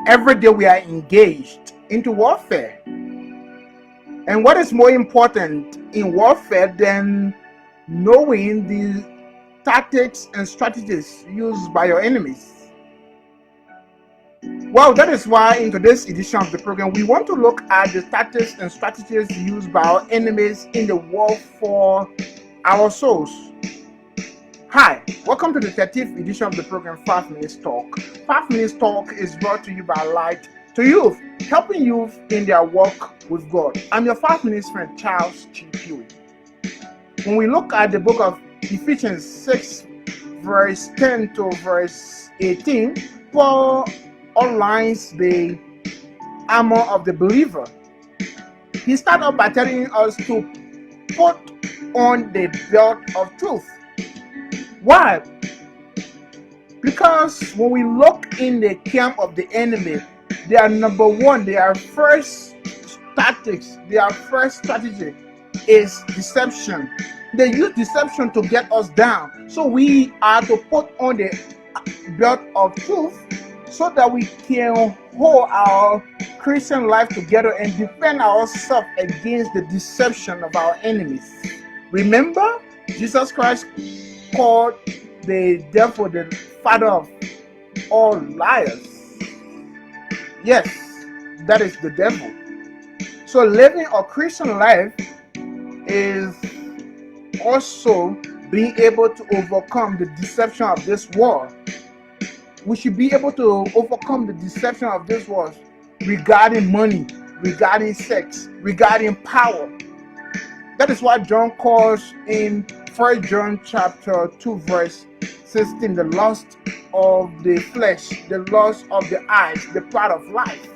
Every day we are engaged into warfare. And what is more important in warfare than knowing the tactics and strategies used by your enemies? Well, that is why in today's edition of the program, we want to look at the tactics and strategies used by our enemies in the war for our souls. Hi, welcome to the 30th edition of the program 5 Minutes Talk. 5 Minutes Talk is brought to you by Light to Youth, helping youth in their walk with God. I'm your 5 Minutes friend, Charles G. Pewy. When we look at the book of Ephesians 6, verse 10 to verse 18, Paul outlines the armor of the believer. He started off by telling us to put on the belt of truth. Why? Because when we look in the camp of the enemy, their number one, their first tactics, their first strategy is deception. They use deception to get us down. So we are to put on the belt of truth so that we can hold our Christian life together and defend ourselves against the deception of our enemies. Remember, Jesus Christ called the devil the father of all liars. Yes, that is the devil. So living a Christian life is also being able to overcome the deception of this world. We should be able to overcome the deception of this world regarding money, regarding sex, regarding power. That is why John calls in 1 John chapter 2 verse 16 the lust of the flesh, the lust of the eyes, the pride of life.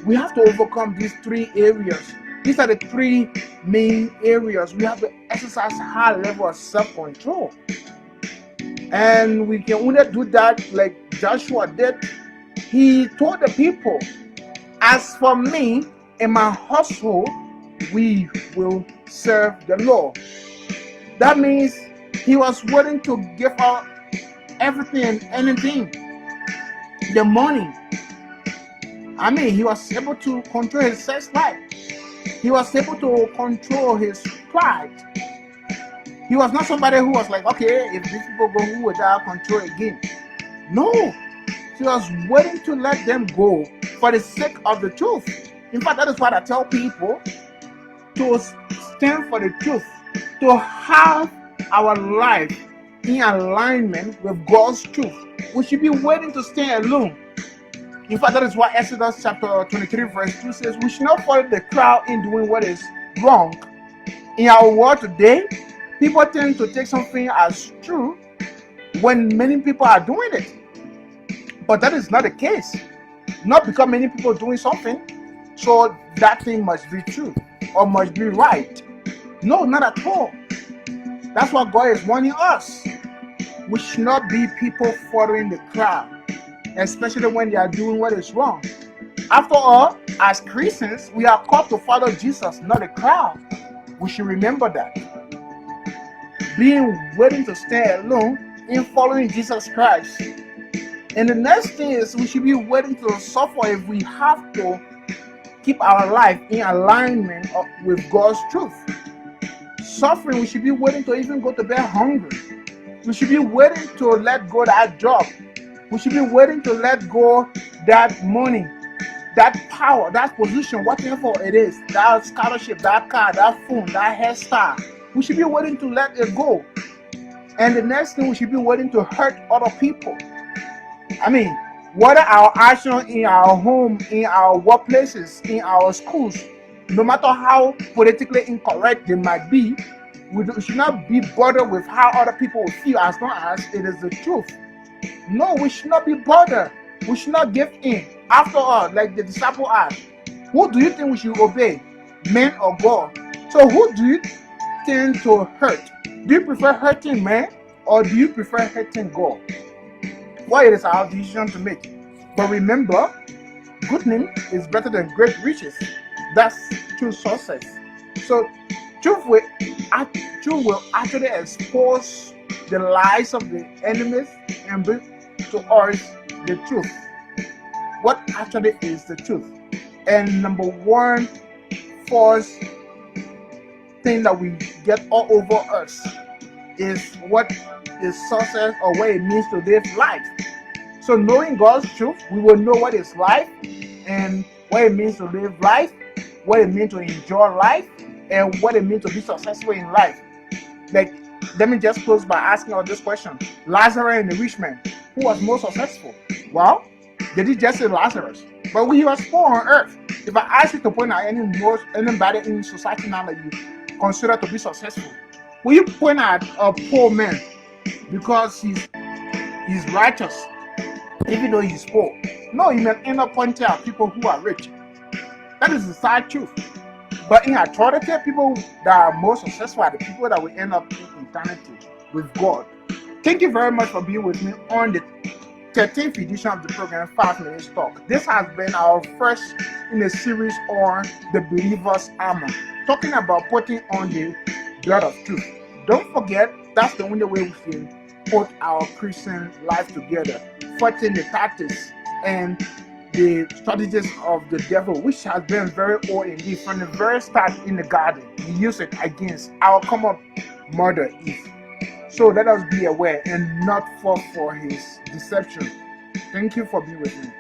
We have to overcome these three areas. These are the three main areas. We have to exercise a high level of self-control. And we can only do that like Joshua did. He told the people, as for me and my household, we will serve the Lord. That means he was willing to give up everything and anything. The money. He was able to control his sex life. He was able to control his pride. He was not somebody who was like, okay, if these people go, who would I control again? No. He was willing to let them go for the sake of the truth. In fact, that is what I tell people, to stand for the truth, to have our life in alignment with God's truth. We should be willing to stand alone. In fact, that is what Exodus chapter 23 verse 2 says, we should not follow the crowd in doing what is wrong. In our world today, people tend to take something as true when many people are doing it. But that is not the case. Not because many people are doing something, so that thing must be true or must be right. No, not at all. That's what God is warning us. We should not be people following the crowd, especially when they are doing what is wrong. After all, as Christians, we are called to follow Jesus, not the crowd. We should remember that. Being willing to stand alone in following Jesus Christ. And the next thing is we should be willing to suffer if we have to keep our life in alignment with God's truth. Suffering, we should be willing to even go to bed hungry. We should be willing to let go that job. We should be willing to let go that money, that power, that position, whatever it is, that scholarship, that car, that phone, that hairstyle. We should be willing to let it go. And the next thing, we should be willing to hurt other people. Whether our actions in our home, in our workplaces, in our schools, no matter how politically incorrect they might be, we should not be bothered with how other people will feel as long as it is the truth. No, we should not be bothered. We should not give in. After all, like the disciple asked, who do you think we should obey, men or God? So who do you tend to hurt? Do you prefer hurting men or do you prefer hurting God? Well, it is our decision to make. But remember, good name is better than great riches. That's true success. So truth will actually expose the lies of the enemies and bring to us the truth. what actually is the truth. And number one false thing that we get all over us is what is success or what it means to live life. So knowing God's truth, we will know what is life and what it means to live life, what it means to enjoy life, and what it means to be successful in life. Like, let me just close by asking all this question. Lazarus and the rich man, who was more successful? Well, they did just say Lazarus. But when he was poor on earth, if I ask you to point out anybody in society now that you consider to be successful, will you point out a poor man because he's righteous, even though he's poor? No, you may end up pointing out people who are rich. That is the sad truth. But in authority, people that are more successful are the people that will end up in eternity with God. Thank you very much for being with me on the 13th edition of the program 5 Minutes Talk. This has been our first in a series on the believer's armor, talking about putting on the blood of truth. Don't forget, that's the only way we can put our Christian life together, fighting the tactics and the strategies of the devil, which has been very old indeed. From the very start in the garden, he used it against our common mother Eve. So let us be aware and not fall for his deception. Thank you for being with me.